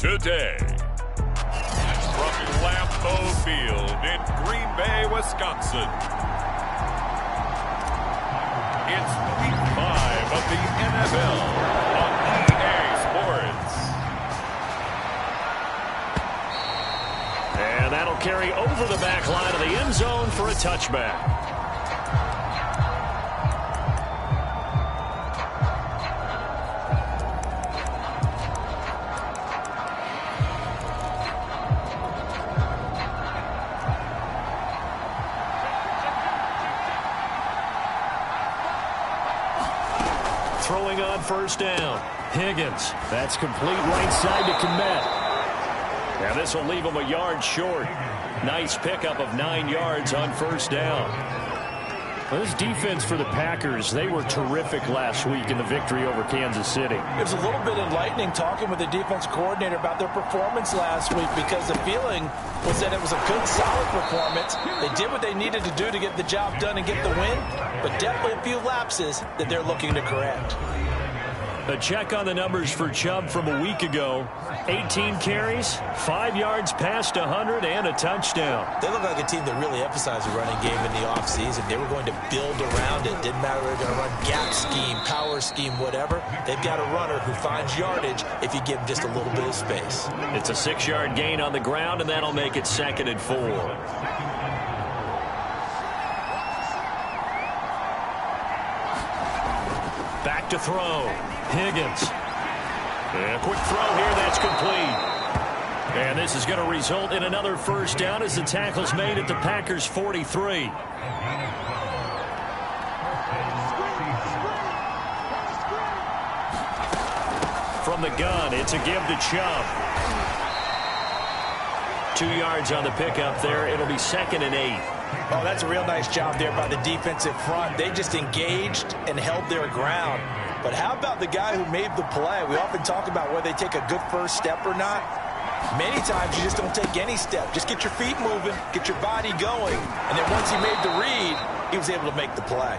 today. From Lambeau Field in Green Bay, Wisconsin. It's Week 5 of the NFL on EA Sports. And that'll carry over the back line of the end zone for a touchback. Throwing on first down. Higgins. That's complete right side to Kmet. Now this will leave him a yard short. Nice pickup of 9 yards on first down. Well, this defense for the Packers, they were terrific last week in the victory over Kansas City. It was a little bit enlightening talking with the defense coordinator about their performance last week, because the feeling was that it was a good, solid performance. They did what they needed to do to get the job done and get the win, but definitely a few lapses that they're looking to correct. A check on the numbers for Chubb from a week ago. 18 carries, 5 yards past 100, and a touchdown. They look like a team that really emphasized the running game in the offseason. They were going to build around it. Didn't matter if they were going to run gap scheme, power scheme, whatever. They've got a runner who finds yardage if you give him just a little bit of space. It's a 6-yard gain on the ground, and that'll make it 2nd and 4. Back to throw. Higgins. And a quick throw here, that's complete. And this is going to result in another first down as the tackle's made at the Packers' 43. From the gun, it's a give to Chubb. 2 yards on the pickup there. It'll be 2nd and 8. Oh, that's a real nice job there by the defensive front. They just engaged and held their ground. But how about the guy who made the play? We often talk about whether they take a good first step or not. Many times you just don't take any step. Just get your feet moving, get your body going, and then once he made the read, he was able to make the play.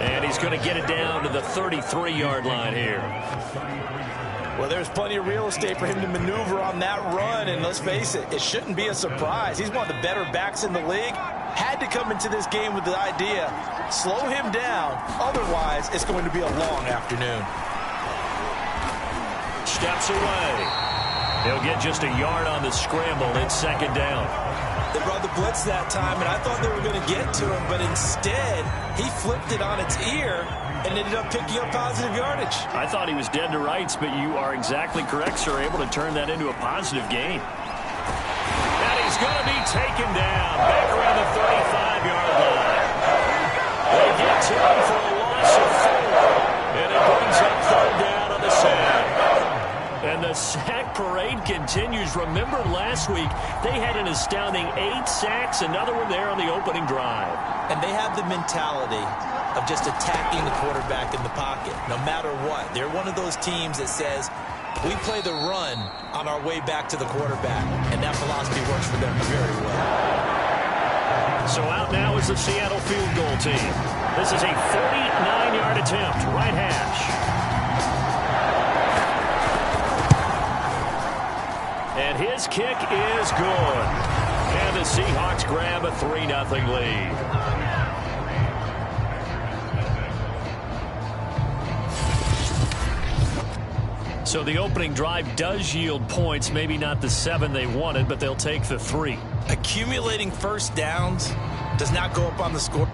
And he's going to get it down to the 33-yard line here. Well, there's plenty of real estate for him to maneuver on that run, and let's face it, it shouldn't be a surprise. He's one of the better backs in the league. Had to come into this game with the idea, slow him down, otherwise it's going to be a long afternoon. Steps away. He'll get just a yard on the scramble. It's 2nd down. They brought the blitz that time, and I thought they were going to get to him, but instead he flipped it on its ear and ended up picking up positive yardage. I thought he was dead to rights, but you are exactly correct, sir. Able to turn that into a positive gain. And he's going to be taken down back around the 35-yard line. They get to him for a loss of 4, and it brings up 3rd down on the sack. And the sack parade continues. Remember last week, they had an astounding 8 sacks, another one there on the opening drive. And they have the mentality of just attacking the quarterback in the pocket, no matter what. They're one of those teams that says, we play the run on our way back to the quarterback, and that philosophy works for them very well. So out now is the Seattle field goal team. This is a 49-yard attempt, right hash. And his kick is good. And the Seahawks grab a 3-0 lead. So the opening drive does yield points, maybe not the 7 they wanted, but they'll take the 3. Accumulating first downs does not go up on the score.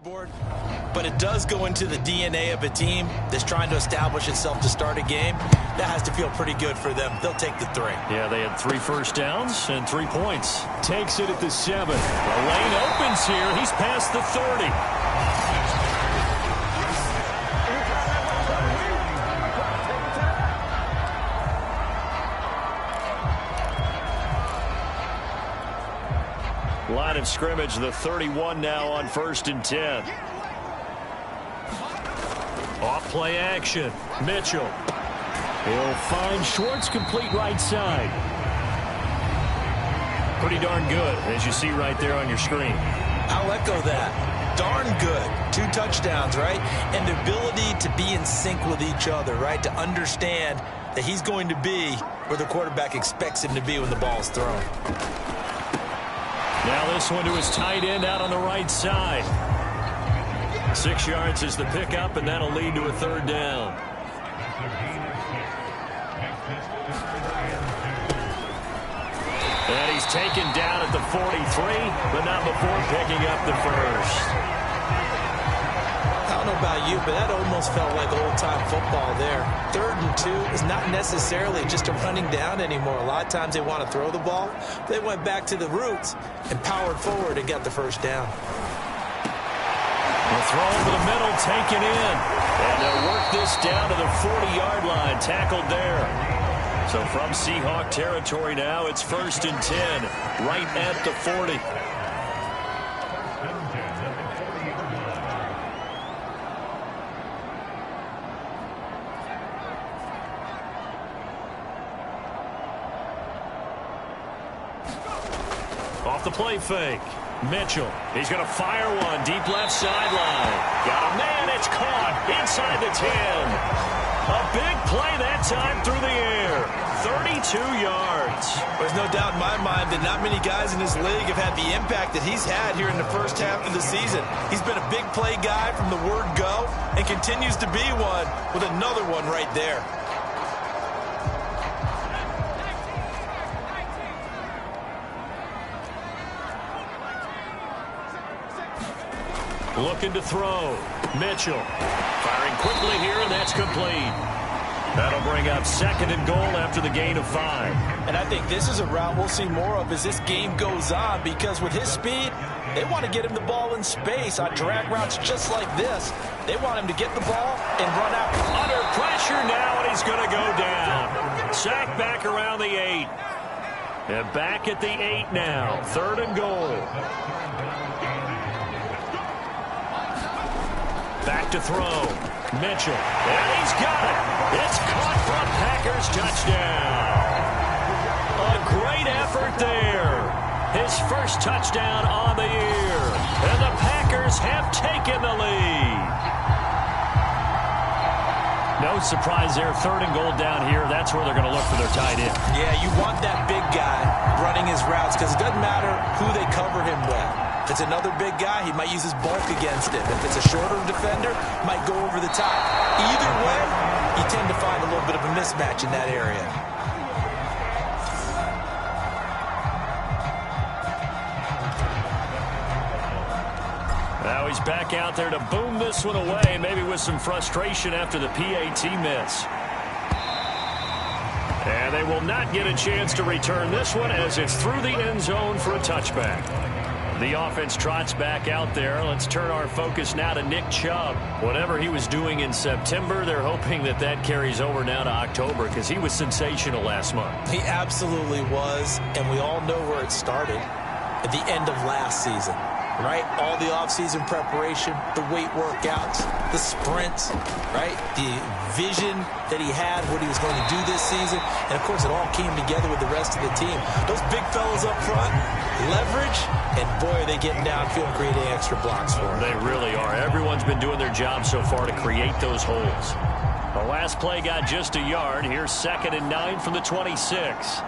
board, but it does go into the DNA of a team that's trying to establish itself to start a game. That has to feel pretty good for them. They'll take the 3. Yeah, they had 3 first downs and 3 points. Takes it at the 7. The lane opens here. He's past the 30. Line of scrimmage, the 31 now on 1st and 10. Off play action. Mitchell. He'll find Schwartz, complete right side. Pretty darn good, as you see right there on your screen. I'll echo that. Darn good. 2 touchdowns, right? And the ability to be in sync with each other, right? To understand that he's going to be where the quarterback expects him to be when the ball's thrown. Now this one to his tight end out on the right side. 6 yards is the pickup, and that'll lead to a 3rd down. And he's taken down at the 43, but not before picking up the first. I don't know about you, but that almost felt like old-time football there. 3rd and 2 is not necessarily just a running down anymore. A lot of times they want to throw the ball. They went back to the roots and powered forward and got the first down. The throw over the middle, taken in. And they'll work this down to the 40-yard line, tackled there. So from Seahawk territory now, it's 1st and 10, right at the 40. Off the play fake. Mitchell, he's going to fire one deep left sideline. Got a man, it's caught inside the 10. A big play that time through the air. 32 yards. There's no doubt in my mind that not many guys in this league have had the impact that he's had here in the first half of the season. He's been a big play guy from the word go and continues to be one with another one right there. Looking to throw. Mitchell firing quickly here, and that's complete. That'll bring up 2nd and goal after the gain of 5. And I think this is a route we'll see more of as this game goes on, because with his speed, they want to get him the ball in space on drag routes just like this. They want him to get the ball and run out. Under pressure now, and he's going to go down. Sacked back around the 8. And back at the 8 now. 3rd and goal. Back to throw. Mitchell. And he's got it. It's caught for a Packers touchdown. A great effort there. His first touchdown on the year. And the Packers have taken the lead. No surprise there. 3rd and goal down here. That's where they're going to look for their tight end. Yeah, you want that big guy running his routes because it doesn't matter who they cover him with. If it's another big guy, he might use his bulk against him. If it's a shorter defender, might go over the top. Either way, you tend to find a little bit of a mismatch in that area. Now he's back out there to boom this one away, maybe with some frustration after the PAT miss. And they will not get a chance to return this one as it's through the end zone for a touchback. The offense trots back out there. Let's turn our focus now to Nick Chubb. Whatever he was doing in September, they're hoping that that carries over now to October because he was sensational last month. He absolutely was, and we all know where it started at the end of last season. Right? All the offseason preparation, the weight workouts, the sprints, right? The vision that he had, what he was going to do this season. And, of course, it all came together with the rest of the team. Those big fellas up front, leverage, and, boy, are they getting downfield and creating extra blocks for him. They really are. Everyone's been doing their job so far to create those holes. The last play got just a yard. Here's 2nd and 9 from the 26.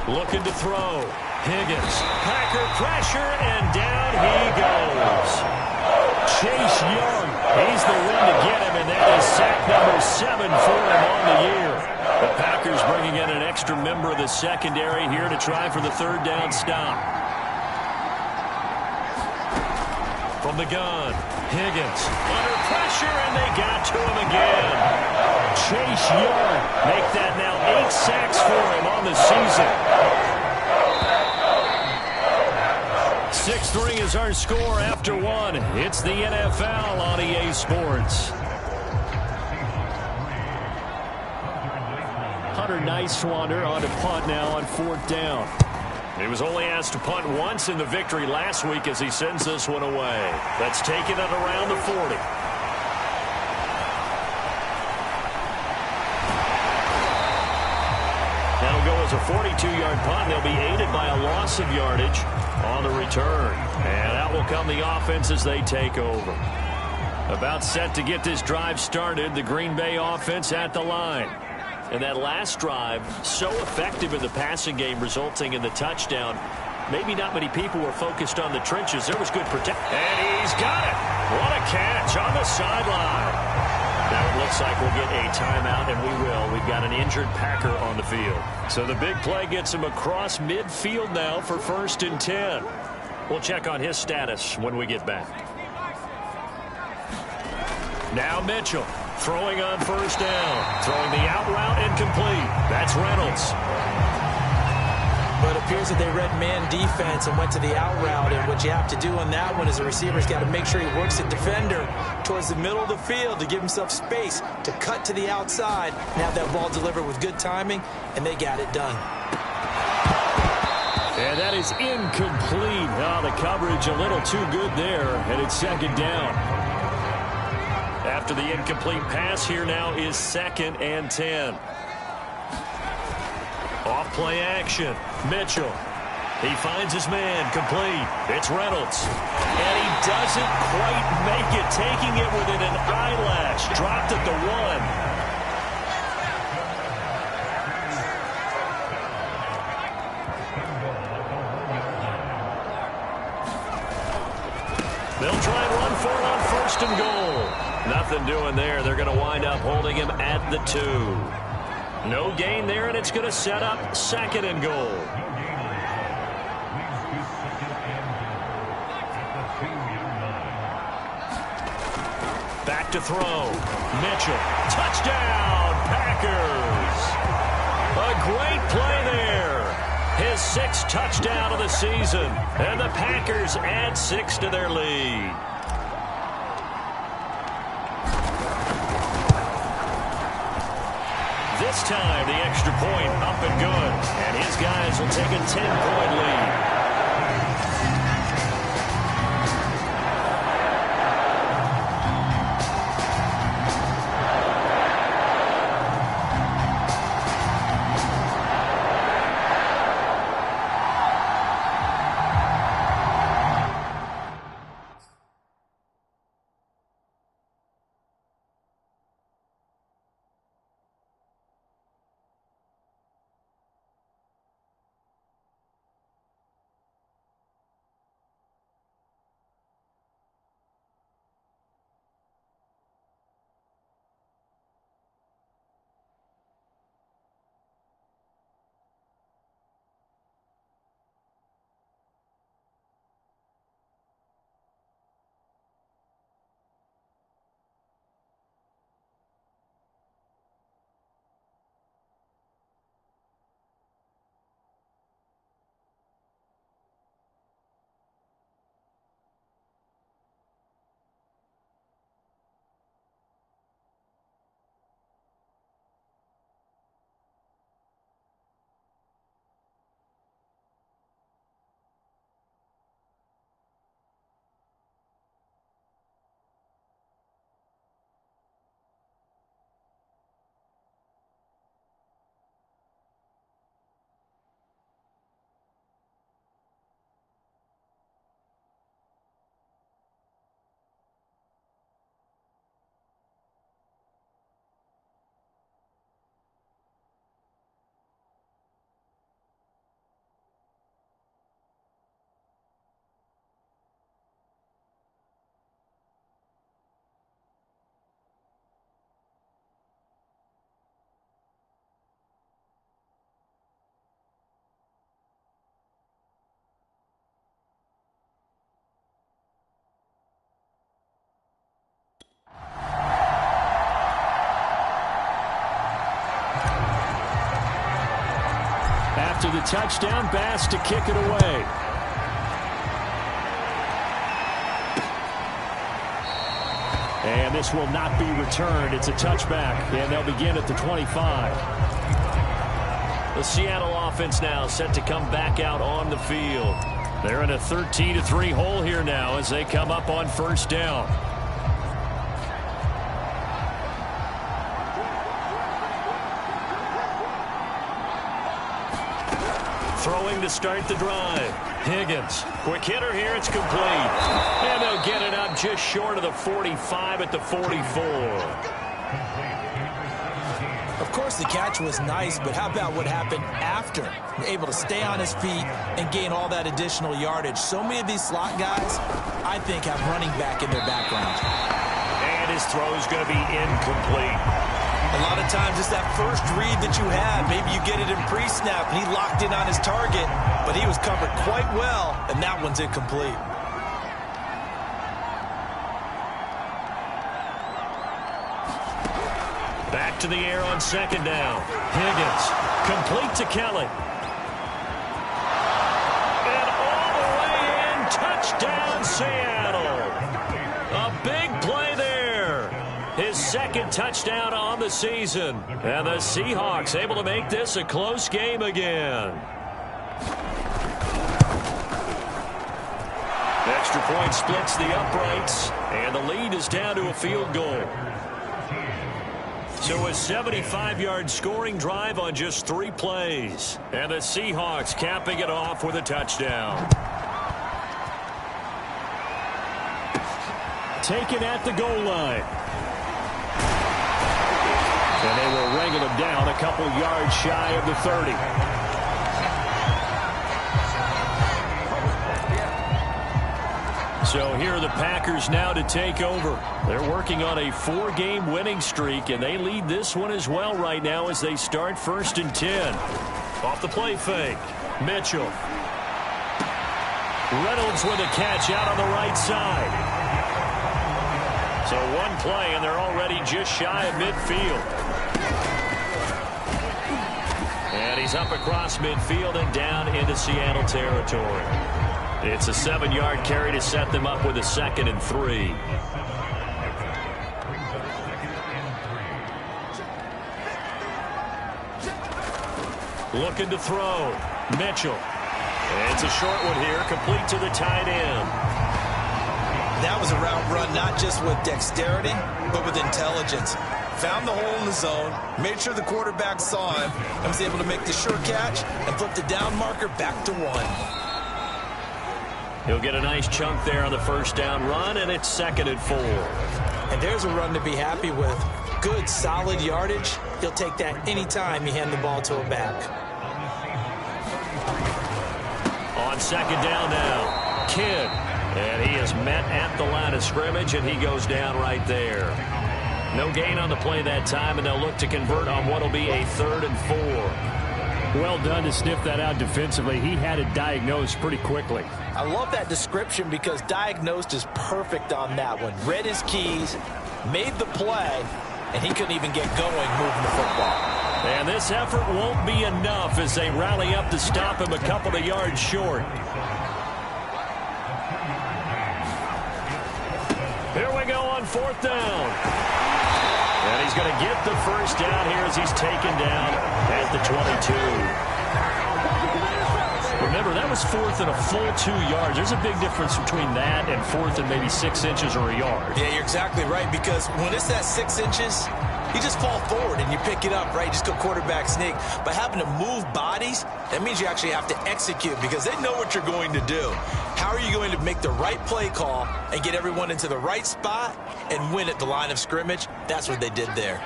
Looking to throw. Higgins. Packer pressure, and down he goes. Chase Young. He's the one to get him, and that is sack number 7 for him on the year. The Packers bringing in an extra member of the secondary here to try for the 3rd down stop. from the gun. Higgins under pressure, and they got to him again. Chase Young make that now 8 sacks for him on the season. 6-3 is our score after one. It's the NFL on EA Sports. Hunter Nicewander on to punt now on 4th down. He was only asked to punt once in the victory last week as he sends this one away. Let's take it at around the 40. That'll go as a 42-yard punt. They'll be aided by a loss of yardage on the return. And out will come the offense as they take over. About set to get this drive started, the Green Bay offense at the line. And that last drive, so effective in the passing game, resulting in the touchdown. Maybe not many people were focused on the trenches. There was good protection. And he's got it. What a catch on the sideline. Now it looks like we'll get a timeout, and we will. We've got an injured Packer on the field. So the big play gets him across midfield now for 1st and 10. We'll check on his status when we get back. Now Mitchell. Throwing on 1st down. Throwing the out route incomplete. That's Reynolds. But it appears that they read man defense and went to the out route. And what you have to do on that one is the receiver's got to make sure he works the defender towards the middle of the field to give himself space to cut to the outside and have that ball delivered with good timing, and they got it done. And that is incomplete. Oh, the coverage a little too good there, and it's 2nd down. After the incomplete pass, here now is 2nd and 10. Off play action. Mitchell. He finds his man. Complete. It's Reynolds. And he doesn't quite make it, taking it within an eyelash. Dropped at the 1. They'll try and run for it on 1st and goal. Nothing doing there. They're going to wind up holding him at the 2. No gain there, and it's going to set up 2nd and goal. Back to throw. Mitchell. Touchdown, Packers. A great play there. His 6th touchdown of the season. And the Packers add 6 to their lead. This time, the extra point up and good. And his guys will take a 10-point lead. the touchdown pass to kick it away. And this will not be returned. It's a touchback, and they'll begin at the 25. The Seattle offense now set to come back out on the field. They're in a 13-3 hole here now as they come up on first down. Throwing to start the drive. Higgins. Quick hitter here. It's complete. And they'll get it up just short of the 45 at the 44. Of course, the catch was nice, but how about what happened after? Able to stay on his feet and gain all that additional yardage. So many of these slot guys, I think, have running back in their background. And his throw is going to be incomplete. A lot of times it's that first read that you have. Maybe you get it in pre-snap, and he locked in on his target, but he was covered quite well, and that one's incomplete. Back to the air on second down. Higgins, complete to Kelly. And all the way in, touchdown Seattle. A big play there. His second touchdown on the season. And the Seahawks able to make this a close game again. Extra point splits the uprights, and the lead is down to a field goal. So a 75-yard scoring drive on just 3 plays. And the Seahawks capping it off with a touchdown. Taken at the goal line. And they will wrangle him down a couple yards shy of the 30. So here are the Packers now to take over. They're working on a 4-game winning streak, and they lead this one as well right now as they start 1st and 10. Off the play fake. Mitchell. Reynolds with a catch out on the right side. So one play, and they're already just shy of midfield. And he's up across midfield and down into Seattle territory. It's a 7-yard carry to set them up with a 2nd and 3. Looking to throw. Mitchell. It's a short one here, complete to the tight end. That was a route run not just with dexterity, but with intelligence. Found the hole in the zone, made sure the quarterback saw him, and was able to make the sure catch and flip the down marker back to 1. He'll get a nice chunk there on the first down run, and it's 2nd and 4. And there's a run to be happy with. Good, solid yardage. He'll take that anytime you hand the ball to a back. On 2nd down now, Kidd. And he is met at the line of scrimmage, and he goes down right there. No gain on the play that time, and they'll look to convert on what will be a 3rd and 4. Well done to sniff that out defensively. He had it diagnosed pretty quickly. I love that description because diagnosed is perfect on that one. Read his keys, made the play, and he couldn't even get going moving the football. And this effort won't be enough as they rally up to stop him a couple of yards short. Here we go on 4th down. And he's going to get the first down here as he's taken down at the 22. Remember, that was 4th and a full 2 yards. There's a big difference between that and 4th and maybe 6 inches or a yard. Yeah, you're exactly right, because when it's that 6 inches, you just fall forward and you pick it up, right? Just go quarterback sneak. But having to move bodies, that means you actually have to execute because they know what you're going to do. How are you going to make the right play call and get everyone into the right spot and win at the line of scrimmage? That's what they did there.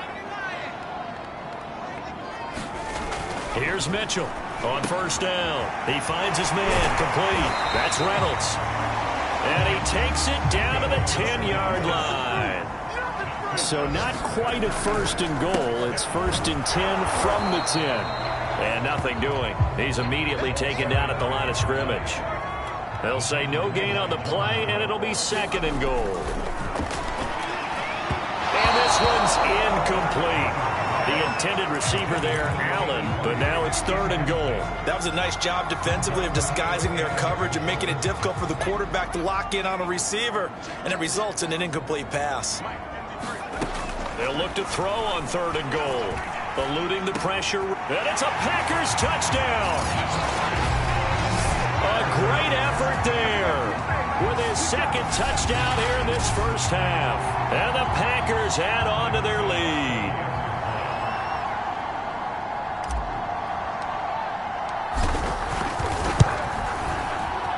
Here's Mitchell on first down. He finds his man complete. That's Reynolds. And he takes it down to the 10-yard line. So not quite a 1st and goal. It's 1st and 10 from the 10. And nothing doing. He's immediately taken down at the line of scrimmage. They'll say no gain on the play, and it'll be 2nd and goal. And this one's incomplete. The intended receiver there, Allen, but now it's 3rd and goal. That was a nice job defensively of disguising their coverage and making it difficult for the quarterback to lock in on a receiver, and it results in an incomplete pass. They'll look to throw on 3rd and goal. Eluding the pressure, and it's a Packers touchdown. A great effort there with his 2nd touchdown here in this first half. And the Packers add on to their lead.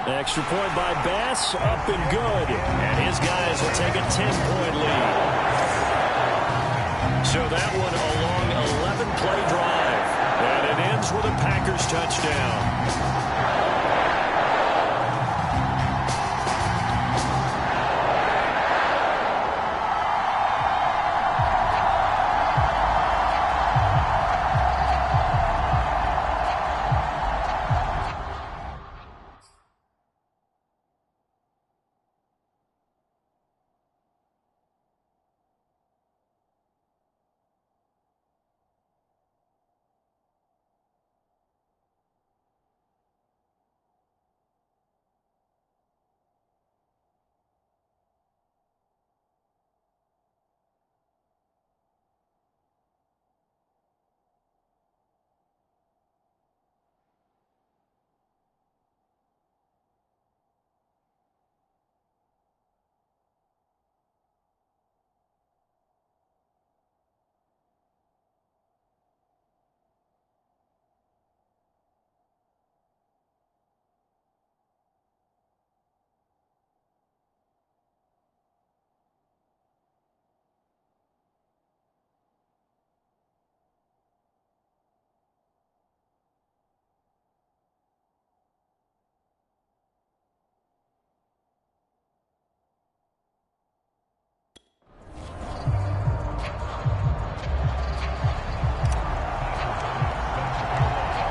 Extra point by Bass, up and good. And his guys will take a 10-point lead. So that one a long 11-play drive. And it ends with a Packers touchdown.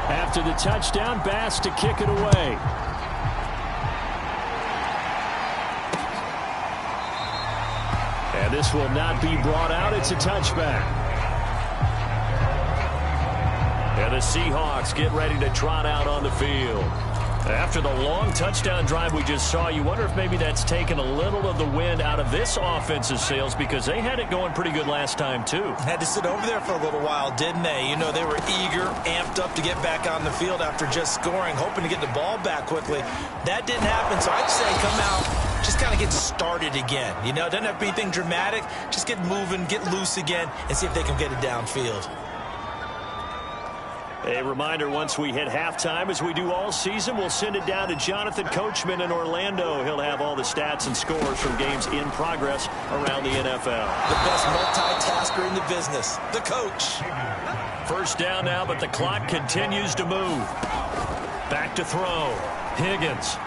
After the touchdown, Bass to kick it away. And this will not be brought out. It's a touchback. And the Seahawks get ready to trot out on the field. After the long touchdown drive we just saw, you wonder if maybe that's taken a little of the wind out of this offense's sails, because they had it going pretty good last time, too. Had to sit over there for a little while, didn't they? You know, they were eager, amped up to get back on the field after just scoring, hoping to get the ball back quickly. That didn't happen, so I'd say come out, just kind of get started again. You know, doesn't have to be anything dramatic. Just get moving, get loose again, and see if they can get it downfield. A reminder, once we hit halftime, as we do all season, we'll send it down to Jonathan Coachman in Orlando. He'll have all the stats and scores from games in progress around the NFL. The best multitasker in the business, the coach. First down now, but the clock continues to move. Back to throw. Higgins.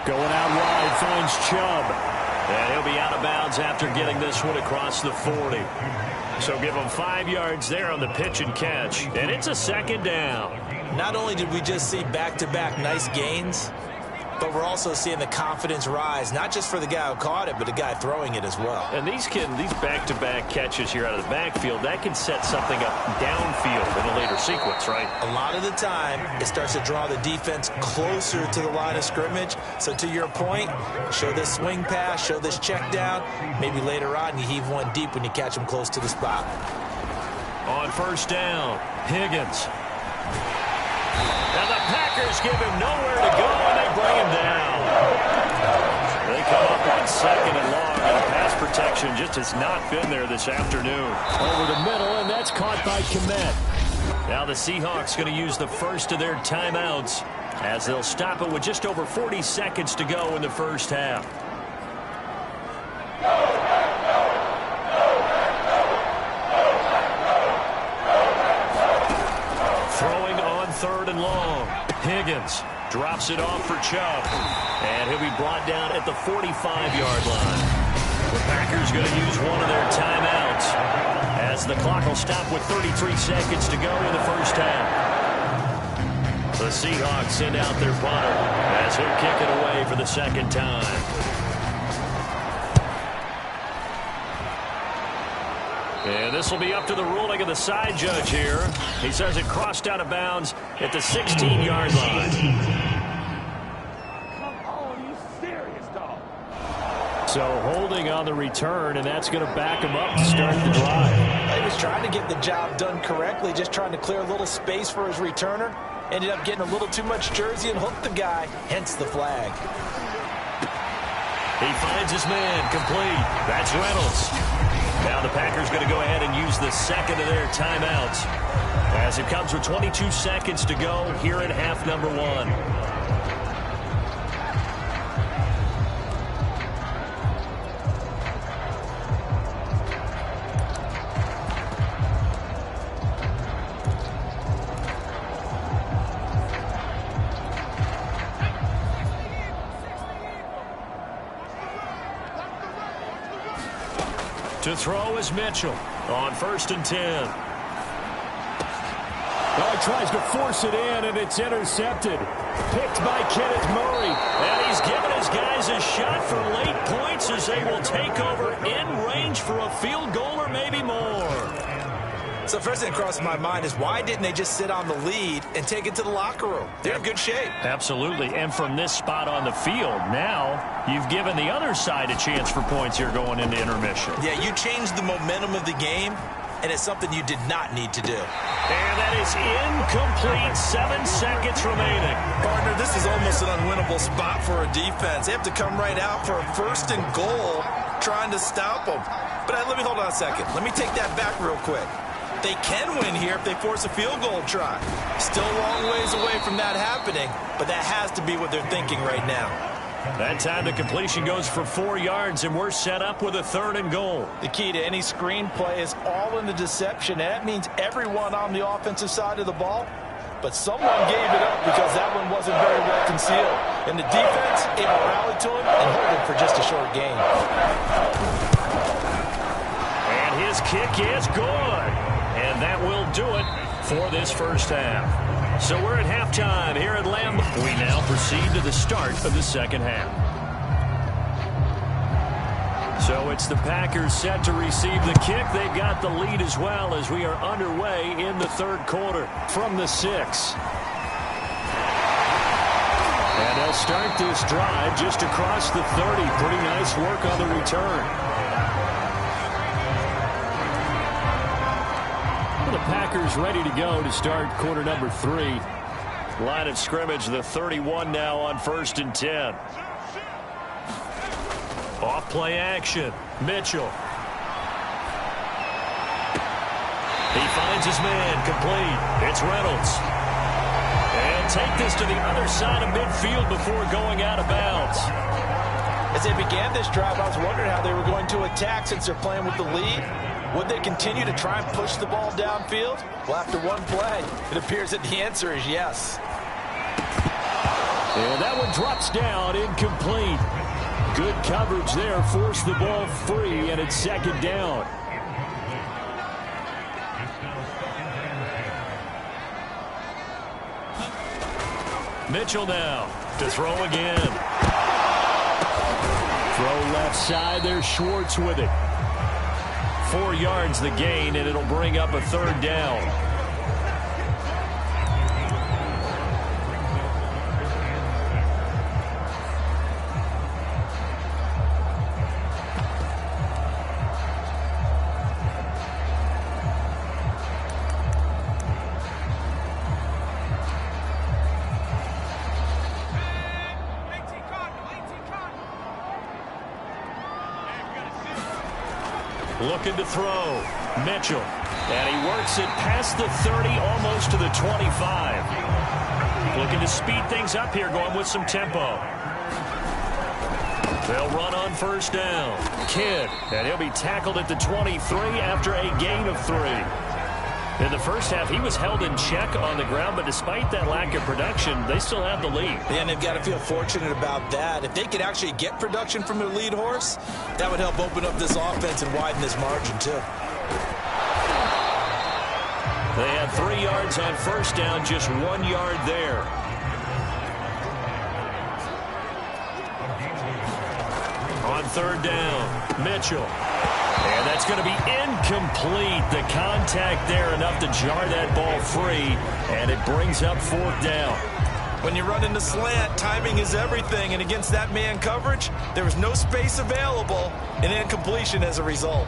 Going out wide, finds Chubb. And he'll be out of bounds after getting this one across the 40. So give him 5 yards there on the pitch and catch. And it's a 2nd down. Not only did we just see back-to-back nice gains, but we're also seeing the confidence rise, not just for the guy who caught it, but the guy throwing it as well. And these back-to-back catches here out of the backfield, that can set something up downfield in a later sequence, right? A lot of the time, it starts to draw the defense closer to the line of scrimmage. So to your point, show this swing pass, show this check down. Maybe later on, you heave one deep when you catch him close to the spot. On first down, Higgins. And the Packers give him nowhere to go, and they bring him down. They come up on 2nd and long, and the pass protection just has not been there this afternoon. Over the middle, and that's caught by Kmet. Now the Seahawks going to use the first of their timeouts as they'll stop it with just over 40 seconds to go in the first half. Throwing on 3rd and long. Higgins drops it off for Chubb. And he'll be brought down at the 45-yard line. The Packers going to use one of their timeouts as the clock will stop with 33 seconds to go in the first half. The Seahawks send out their punter as he'll kick it away for the 2nd time. And this will be up to the ruling of the side judge here. He says it crossed out of bounds at the 16-yard line. So holding on the return, and that's going to back him up to start the drive. He was trying to get the job done correctly, just trying to clear a little space for his returner. Ended up getting a little too much jersey and hooked the guy, hence the flag. He finds his man complete. That's Reynolds. Now the Packers going to go ahead and use the second of their timeouts as it comes with 22 seconds to go here in half number 1. To throw is Mitchell on 1st and 10. Oh, he tries to force it in, and it's intercepted. Picked by Kenneth Murray. And he's given his guys a shot for late points as they will take over in range for a field goal or maybe more. So first thing that crosses my mind is why didn't they just sit on the lead and take it to the locker room? They're in good shape. Absolutely. And from this spot on the field, now you've given the other side a chance for points here going into intermission. Yeah, you changed the momentum of the game, and it's something you did not need to do. And that is incomplete. 7 seconds remaining. Partner, this is almost an unwinnable spot for a defense. They have to come right out for a 1st and goal trying to stop them. But let me hold on a second. Let me take that back real quick. They can win here if they force a field goal try. Still a long ways away from that happening, but that has to be what they're thinking right now. That time the completion goes for 4 yards, and we're set up with a 3rd and goal. The key to any screenplay is all in the deception, and that means everyone on the offensive side of the ball. But someone gave it up because that one wasn't very well concealed. And the defense able to rally to him and hold him for just a short gain. And his kick is good. And that will do it for this first half. So we're at halftime here at Lambeau. We now proceed to the start of the second half. So it's the Packers set to receive the kick. They've got the lead as well as we are underway in the 3rd quarter from the 6. And they'll start this drive just across the 30. Pretty nice work on the return. The Packers ready to go to start quarter number 3. Line of scrimmage, the 31 now on 1st and 10. Off play action. Mitchell. He finds his man complete. It's Reynolds. And take this to the other side of midfield before going out of bounds. As they began this drive, I was wondering how they were going to attack since they're playing with the lead. Would they continue to try and push the ball downfield? Well, after one play, it appears that the answer is yes. And that one drops down, incomplete. Good coverage there, forced the ball free, and it's 2nd down. Mitchell now to throw again. Throw left side there, Schwartz with it. 4 yards the gain, and it'll bring up a 3rd down. Looking to throw. Mitchell. And he works it past the 30, almost to the 25. Looking to speed things up here, going with some tempo. They'll run on 1st down. Kidd. And he'll be tackled at the 23 after a gain of 3. In the first half, he was held in check on the ground, but despite that lack of production, they still have the lead. And they've got to feel fortunate about that. If they could actually get production from their lead horse, that would help open up this offense and widen this margin, too. They had 3 yards on 1st down, just 1 yard there. On 3rd down, Mitchell. And that's going to be incomplete. The contact there enough to jar that ball free, and it brings up 4th down. When you run into slant, timing is everything, and against that man coverage, there was no space available, and incompletion as a result.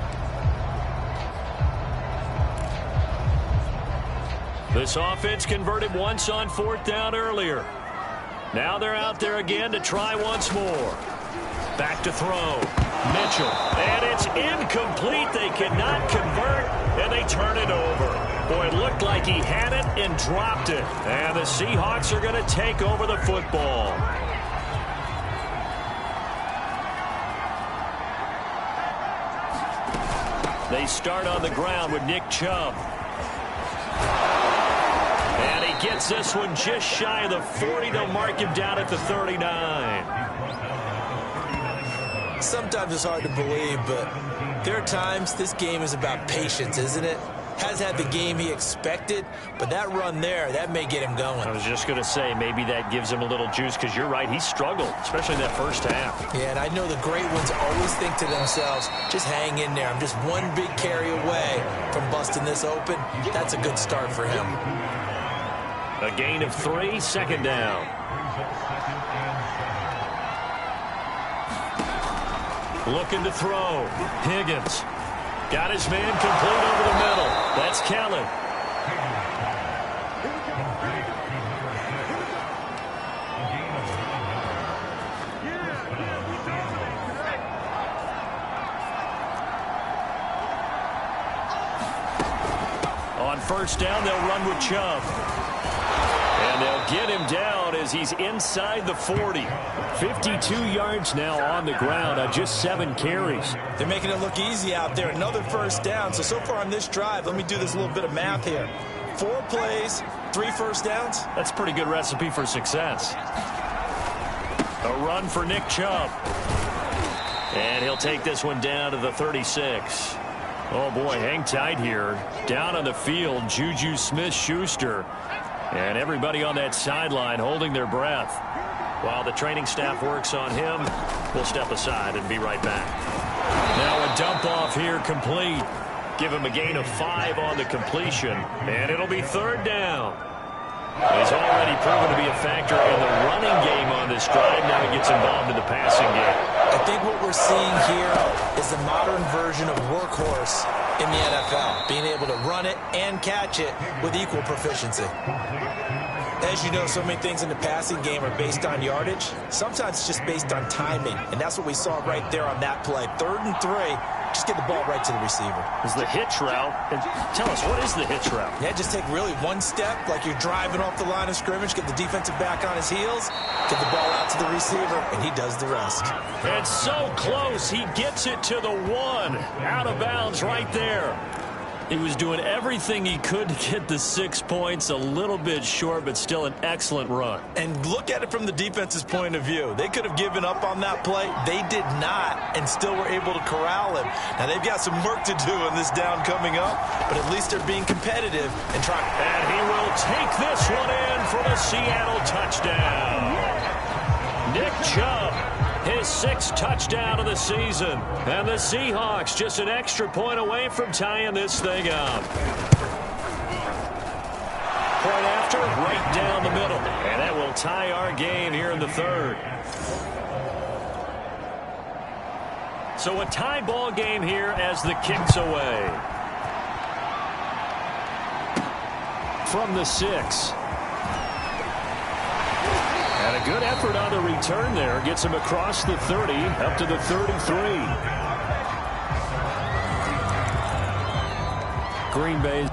This offense converted once on 4th down earlier. Now they're out there again to try once more. Back to throw. Mitchell. And it's incomplete. They cannot convert, and they turn it over. Boy, it looked like he had it and dropped it. And the Seahawks are going to take over the football. They start on the ground with Nick Chubb. And he gets this one just shy of the 40. They'll mark him down at the 39. Sometimes it's hard to believe, but there are times this game is about patience, isn't it? Has had the game he expected, but that run there, that may get him going. I was just going to say, maybe that gives him a little juice, because you're right, he struggled, especially in that first half. Yeah, and I know the great ones always think to themselves, just hang in there. I'm just one big carry away from busting this open. That's a good start for him. A gain of 3, 2nd down. Looking to throw. Higgins. Got his man complete over the middle. That's Kelly. On 1st down, they'll run with Chubb. And they'll get him down as he's inside the 40. 52 yards now on the ground on just 7 carries. They're making it look easy out there. Another 1st down. So far on this drive, let me do this little bit of math here. 4 plays, 3 1st downs. That's a pretty good recipe for success. A run for Nick Chubb. And he'll take this one down to the 36. Oh, boy, hang tight here. Down on the field, Juju Smith-Schuster. And everybody on that sideline holding their breath. While the training staff works on him, we'll step aside and be right back. Now a dump off here complete. Give him a gain of 5 on the completion. And it'll be 3rd down. He's already proven to be a factor in the running game on this drive. Now he gets involved in the passing game. I think what we're seeing here is the modern version of workhorse in the NFL, being able to run it and catch it with equal proficiency. As you know, so many things in the passing game are based on yardage. Sometimes it's just based on timing, and that's what we saw right there on that play. 3rd and 3, just get the ball right to the receiver. Is the hitch route, and tell us, what is the hitch route? Yeah, just take really one step, like you're driving off the line of scrimmage, get the defensive back on his heels, get the ball out to the receiver, and he does the rest. And so close, he gets it to the 1. Out of bounds right there. He was doing everything he could to get the 6 points, a little bit short, but still an excellent run. And look at it from the defense's point of view. They could have given up on that play. They did not, and still were able to corral him. Now, they've got some work to do in this down coming up, but at least they're being competitive and trying. And he will take this one in for the Seattle touchdown. Nick Chubb, his 6th touchdown of the season. And the Seahawks just an extra point away from tying this thing up. Point after, right down the middle. And that will tie our game here in the 3rd. So a tie ball game here as the kick's away. From the 6. And a good effort on the return there. Gets him across the 30, up to the 33. Green Bay.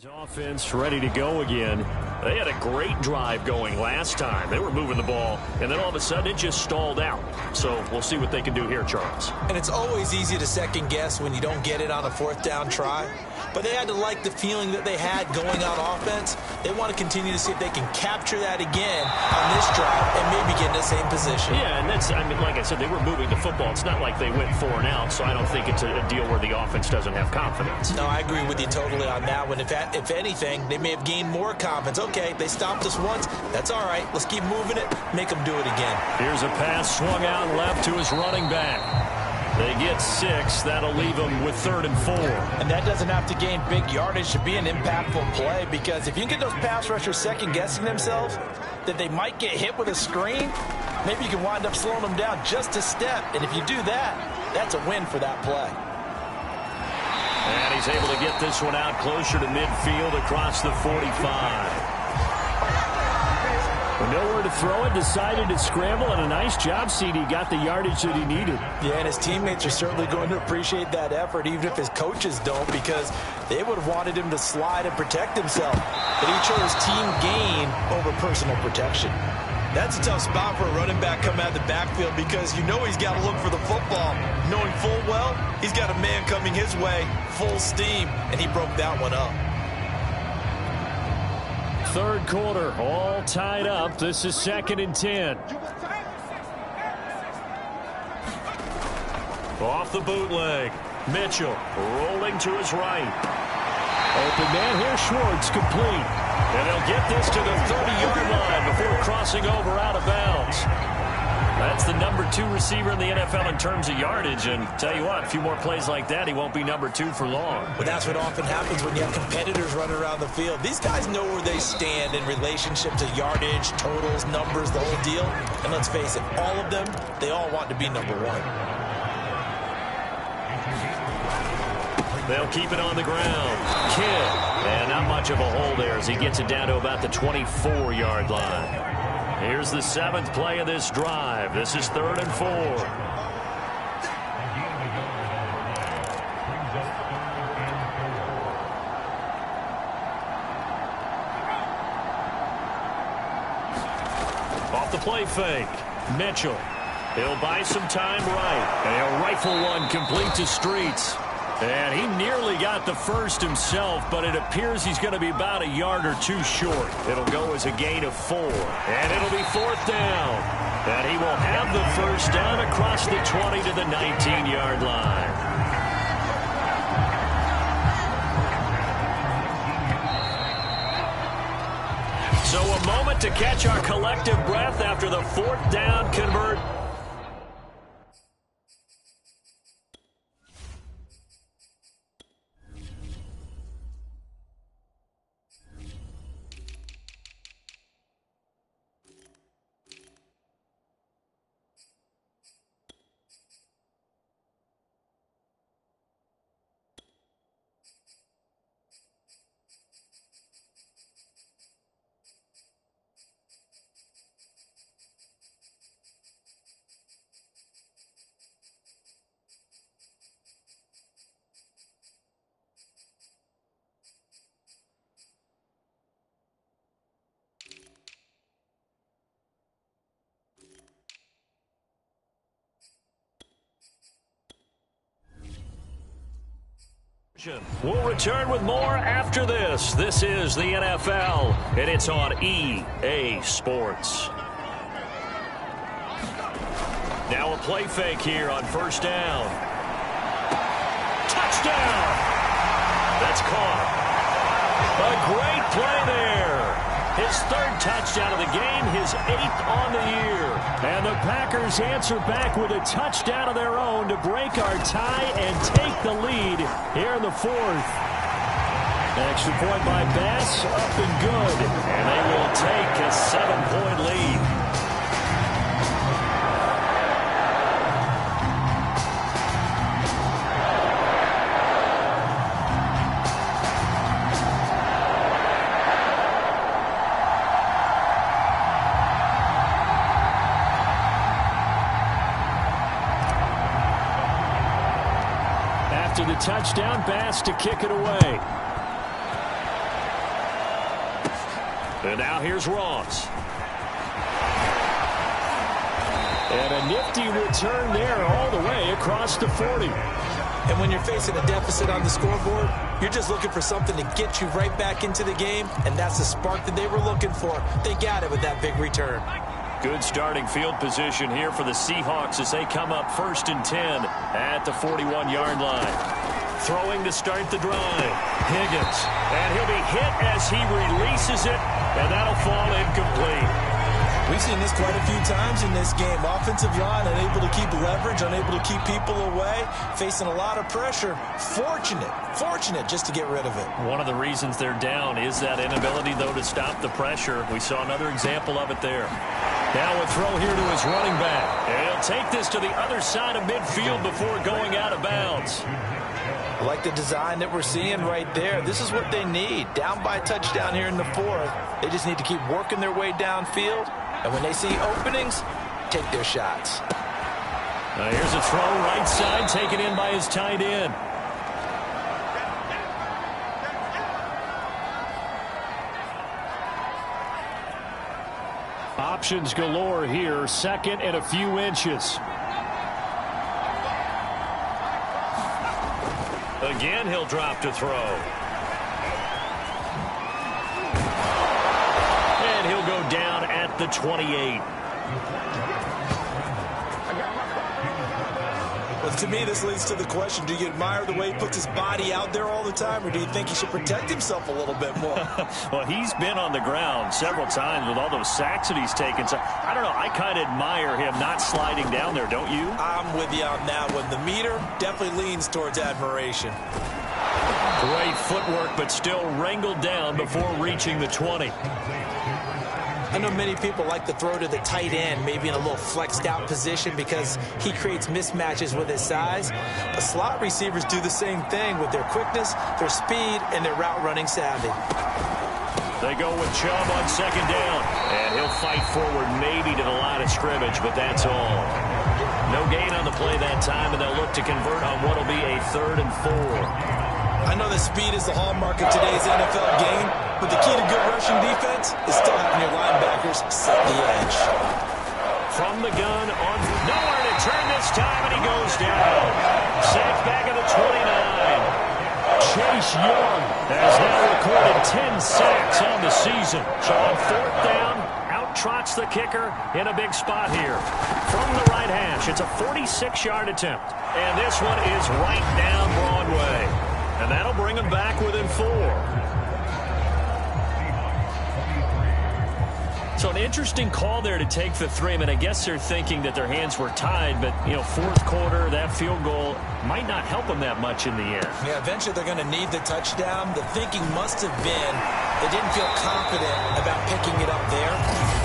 Offense ready to go again. They had a great drive going last time. They were moving the ball, and then all of a sudden it just stalled out. So we'll see what they can do here, Charles. And it's always easy to second guess when you don't get it on a fourth down try. But they had to like the feeling that they had going on offense. They want to continue to see if they can capture that again on this drive and maybe get in the same position. Yeah, and that's, I mean, like I said, they were moving the football. It's not like they went 4 and out, so I don't think it's a deal where the offense doesn't have confidence. No, I agree with you totally on that one. If anything, they may have gained more confidence. Okay, they stopped us once. That's all right. Let's keep moving it. Make them do it again. Here's a pass swung out left to his running back. They get 6. That'll leave them with 3rd and 4. And that doesn't have to gain big yardage to be an impactful play, because if you can get those pass rushers second-guessing themselves that they might get hit with a screen, maybe you can wind up slowing them down just a step. And if you do that, that's a win for that play. And he's able to get this one out closer to midfield across the 45. Nowhere to throw it, decided to scramble, and a nice job, CD. Got the yardage that he needed. Yeah, and his teammates are certainly going to appreciate that effort, even if his coaches don't, because they would have wanted him to slide and protect himself. But he chose team gain over personal protection. That's a tough spot for a running back coming out of the backfield, because you know he's got to look for the football, knowing full well he's got a man coming his way full steam, and he broke that one up. Third quarter, all tied up. This is 2nd and 10. Off the bootleg. Mitchell rolling to his right. Open man here, Schwartz, complete. And they'll get this to the 30-yard line before crossing over out of bounds. That's the number 2 receiver in the NFL in terms of yardage. And tell you what, a few more plays like that, he won't be number 2 for long. But that's what often happens when you have competitors running around the field. These guys know where they stand in relationship to yardage, totals, numbers, the whole deal. And let's face it, all of them, they all want to be number 1. They'll keep it on the ground. Kidd. And not much of a hole there as he gets it down to about the 24-yard line. Here's the 7th play of this drive. This is 3rd and 4. Off the play fake. Mitchell. He'll buy some time right. And he'll rifle one complete to Streets. And he nearly got the first himself, but it appears he's going to be about a yard or 2 short. It'll go as a gain of 4. And it'll be 4th down. And he will have the first down across the 20 to the 19-yard line. So a moment to catch our collective breath after the 4th down convert. We'll return with more after this. This is the NFL, and it's on EA Sports. Now a play fake here on 1st down. Touchdown! That's caught. A great play there. His 3rd touchdown of the game, his 8th on the year. And the Packers answer back with a touchdown of their own to break our tie and take the lead here in the 4th. Extra point by Bass, up and good. And they will take a 7-point lead. After the touchdown, Bass to kick it away. And now here's Ross. And a nifty return there all the way across the 40. And when you're facing a deficit on the scoreboard, you're just looking for something to get you right back into the game, and that's the spark that they were looking for. They got it with that big return. Good starting field position here for the Seahawks as they come up 1st and 10 at the 41-yard line. Throwing to start the drive. Higgins. And he'll be hit as he releases it, and that'll fall incomplete. We've seen this quite a few times in this game. Offensive line unable to keep leverage, unable to keep people away, facing a lot of pressure. Fortunate just to get rid of it. One of the reasons they're down is that inability, though, to stop the pressure. We saw another example of it there. Now a throw here to his running back. And he'll take this to the other side of midfield before going out of bounds. I like the design that we're seeing right there. This is what they need. Down by a touchdown here in the 4th. They just need to keep working their way downfield. And when they see openings, take their shots. Now here's a throw right side, taken in by his tight end. Options galore here. 2nd and a few inches. Again, he'll drop to throw. And he'll go down at the 28. Well, to me, this leads to the question, do you admire the way he puts his body out there all the time, or do you think he should protect himself a little bit more? Well, he's been on the ground several times with all those sacks that he's taken. So, I don't know, I kind of admire him not sliding down there, don't you? I'm with you on that one. The meter definitely leans towards admiration. Great footwork, but still wrangled down before reaching the 20. I know many people like to throw to the tight end, maybe in a little flexed out position because he creates mismatches with his size. But slot receivers do the same thing with their quickness, their speed, and their route running savvy. They go with Chubb on 2nd down, and he'll fight forward maybe to the line of scrimmage, but that's all. No gain on the play that time, and they'll look to convert on what will be a 3rd and 4. I know that speed is the hallmark of today's NFL game, but the key to good rushing defense is still having your linebackers set the edge. From the gun on nowhere to turn this time, and he goes down. Sacked back at the 29. Chase Young has now recorded 10 sacks on the season. So on 4th down, out trots the kicker in a big spot here. From the right hash, it's a 46-yard attempt. And this one is right down Broadway. And that'll bring them back within 4. So an interesting call there to take the 3. I mean, I guess they're thinking that their hands were tied, but, you know, 4th quarter, that field goal might not help them that much in the end. Yeah, eventually they're going to need the touchdown. The thinking must have been they didn't feel confident about picking it up there,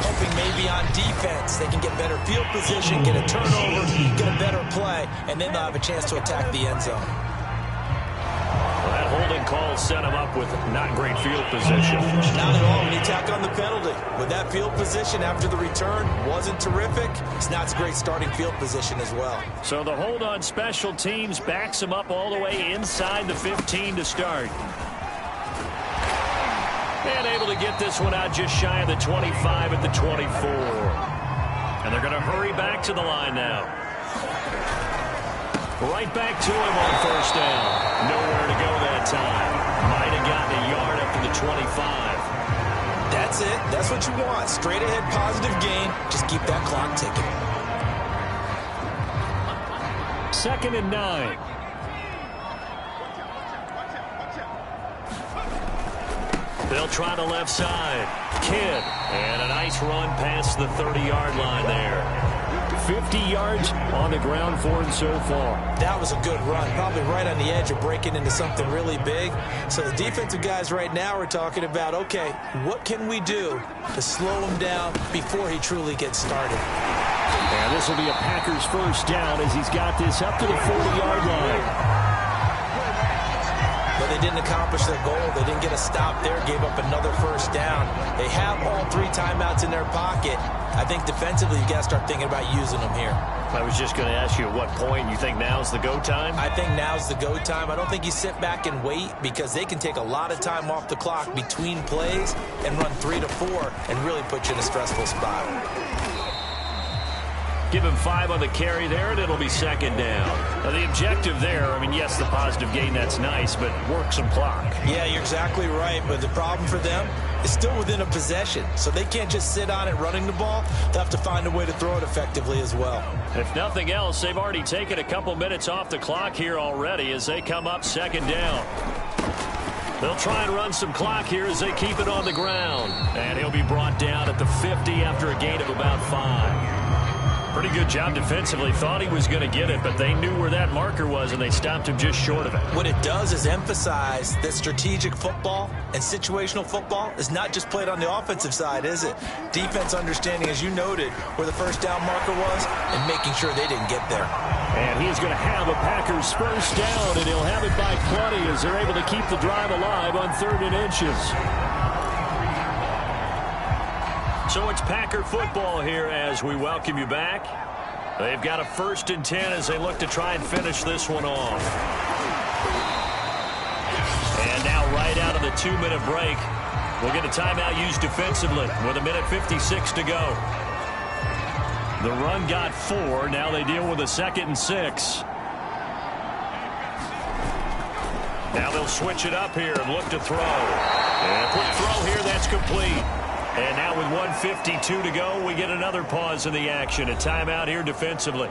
hoping maybe on defense they can get better field position, get a turnover, get a better play, and then they'll have a chance to attack the end zone. Well, that holding call set him up with not great field position. Not at all when you tack on the penalty. With that field position after the return wasn't terrific, it's not a great starting field position as well. So the hold on special teams backs him up all the way inside the 15 to start. And able to get this one out just shy of the 25 at the 24. And they're going to hurry back to the line now. Right back to him on 1st down. Nowhere to go that time. Might have gotten a yard up to the 25. That's it. That's what you want. Straight ahead positive gain. Just keep that clock ticking. 2nd and 9. They'll try the left side. Kidd. And a nice run past the 30-yard line there. 50 yards on the ground for him so far. That was a good run, probably right on the edge of breaking into something really big. So the defensive guys right now are talking about, okay, what can we do to slow him down before he truly gets started? And this will be a Packers 1st down as he's got this up to the 40-yard line. The But they didn't accomplish their goal. They didn't get a stop there, gave up another first down. They have all 3 timeouts in their pocket. I think defensively, you got to start thinking about using them here. I was just going to ask you at what point you think now's the go time? I think now's the go time. I don't think you sit back and wait because they can take a lot of time off the clock between plays and run 3 to 4 and really put you in a stressful spot. Give him 5 on the carry there, and it'll be second down. Now, the objective there, I mean, yes, the positive gain, that's nice, but work some clock. Yeah, you're exactly right, but the problem for them is still within a possession, so they can't just sit on it running the ball. They'll have to find a way to throw it effectively as well. If nothing else, they've already taken a couple minutes off the clock here already as they come up second down. They'll try and run some clock here as they keep it on the ground. And he'll be brought down at the 50 after a gain of about 5. Pretty good job defensively. Thought he was going to get it, but they knew where that marker was, and they stopped him just short of it. What it does is emphasize that strategic football and situational football is not just played on the offensive side, is it? Defense understanding, as you noted, where the first down marker was and making sure they didn't get there. And he's going to have a Packers first down, and he'll have it by plenty as they're able to keep the drive alive on 3rd and inches. So it's Packer football here as we welcome you back. They've got a 1st and 10 as they look to try and finish this one off. And now right out of the 2-minute break, we'll get a timeout used defensively with 1:56 to go. The run got 4. Now they deal with a 2nd and 6. Now they'll switch it up here and look to throw. And a quick throw here, that's complete. And now with 1:52 to go, we get another pause in the action. A timeout here defensively.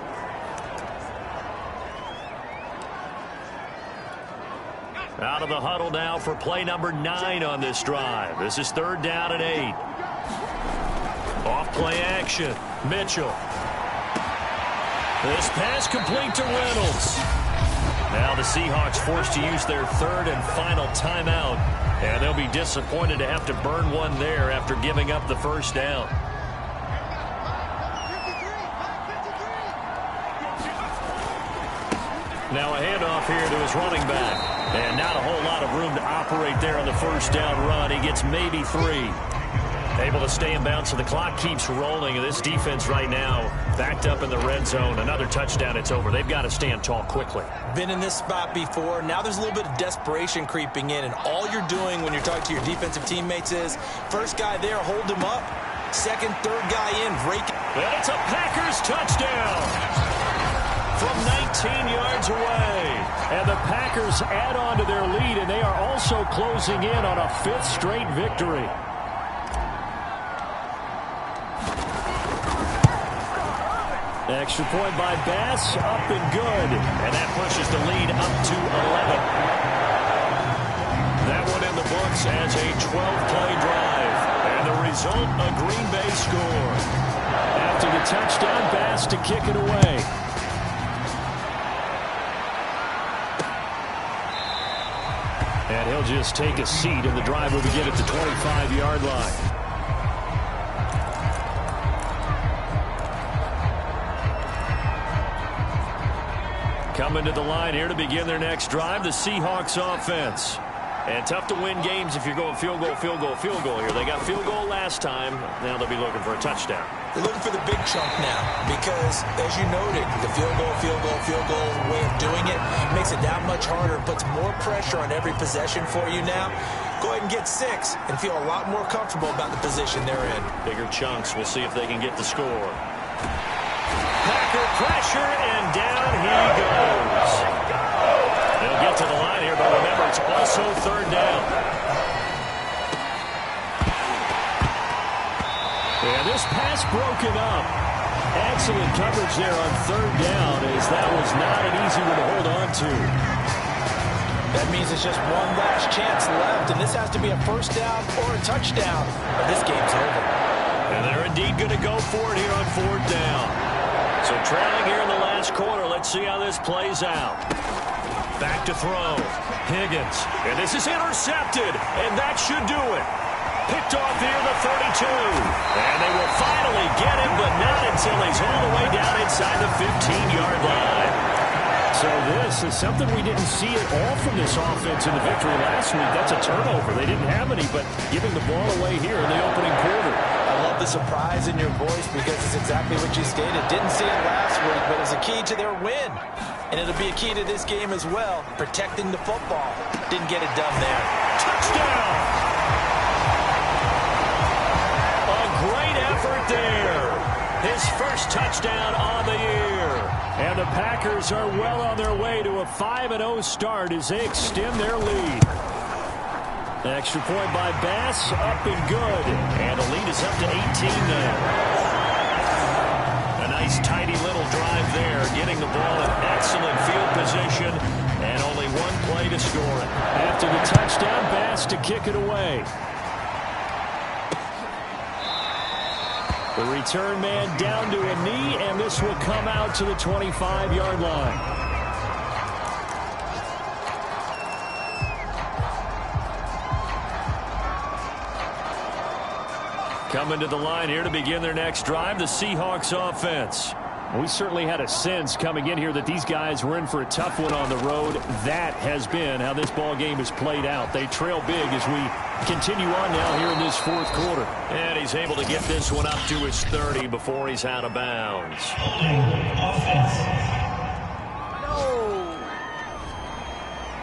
Out of the huddle now for play number 9 on this drive. This is 3rd down and 8. Off play action. Mitchell. This pass complete to Reynolds. Now the Seahawks forced to use their 3rd and final timeout. And they'll be disappointed to have to burn one there after giving up the first down. Now a handoff here to his running back. And not a whole lot of room to operate there on the first down run. He gets maybe 3. Able to stay in bounds, so the clock keeps rolling. This defense right now backed up in the red zone. Another touchdown, it's over. They've got to stand tall quickly. Been in this spot before. Now there's a little bit of desperation creeping in, and all you're doing when you're talking to your defensive teammates is first guy there, hold him up. Second, third guy in, break. And it's a Packers touchdown from 19 yards away. And the Packers add on to their lead, and they are also closing in on a 5th straight victory. Extra point by Bass, up and good. And that pushes the lead up to 11. That one in the books as a 12-play drive. And the result, a Green Bay score. After the touchdown, Bass to kick it away. And he'll just take a seat, and the drive will begin at the 25-yard line. Coming to the line here to begin their next drive, the Seahawks offense. And tough to win games if you're going field goal, field goal, field goal here. They got field goal last time. Now they'll be looking for a touchdown. They're looking for the big chunk now because, as you noted, the field goal way of doing it makes it that much harder, puts more pressure on every possession for you now. Go ahead and get 6 and feel a lot more comfortable about the position they're in. Bigger chunks. We'll see if they can get the score. Packer pressure, and down he goes. They'll get to the line here, but remember, it's also 3rd down. And this pass broken up. Excellent coverage there on 3rd down, as that was not an easy one to hold on to. That means it's just one last chance left, and this has to be a first down or a touchdown, or this game's over. And they're indeed going to go for it here on 4th down. So trailing here in the last quarter, let's see how this plays out. Back to throw. Higgins. And this is intercepted, and that should do it. Picked off here, the 32. And they will finally get him, but not until he's all the way down inside the 15-yard line. So this is something we didn't see at all from this offense in the victory last week. That's a turnover. They didn't have any, but giving the ball away here in the opening quarter. I love the surprise in your voice because it's exactly what you stated. Didn't see it last week, but it's a key to their win. And it'll be a key to this game as well, protecting the football. Didn't get it done there. Touchdown! A great effort there. His first touchdown on the year. And the Packers are well on their way to a 5-0 start as they extend their lead. Extra point by Bass, up and good. And the lead is up to 18 now. A nice tidy little drive there, getting the ball in excellent field position, and only one play to score it. After the touchdown, Bass to kick it away. The return man down to a knee, and this will come out to the 25-yard line. Coming to the line here to begin their next drive, the Seahawks offense. We certainly had a sense coming in here that these guys were in for a tough one on the road. That has been how this ball game has played out. They trail big as we continue on now here in this fourth quarter. And he's able to get this one up to his 30 before he's out of bounds.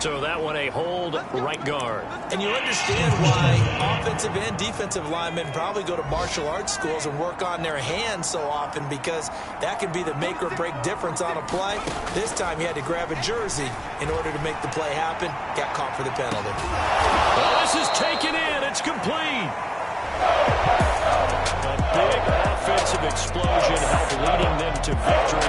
So that one a hold, right guard. And you understand why offensive and defensive linemen probably go to martial arts schools and work on their hands so often, because that can be the make or break difference on a play. This time he had to grab a jersey in order to make the play happen. Got caught for the penalty. Well, this is taken in. It's complete. A big offensive explosion helped leading them to victory.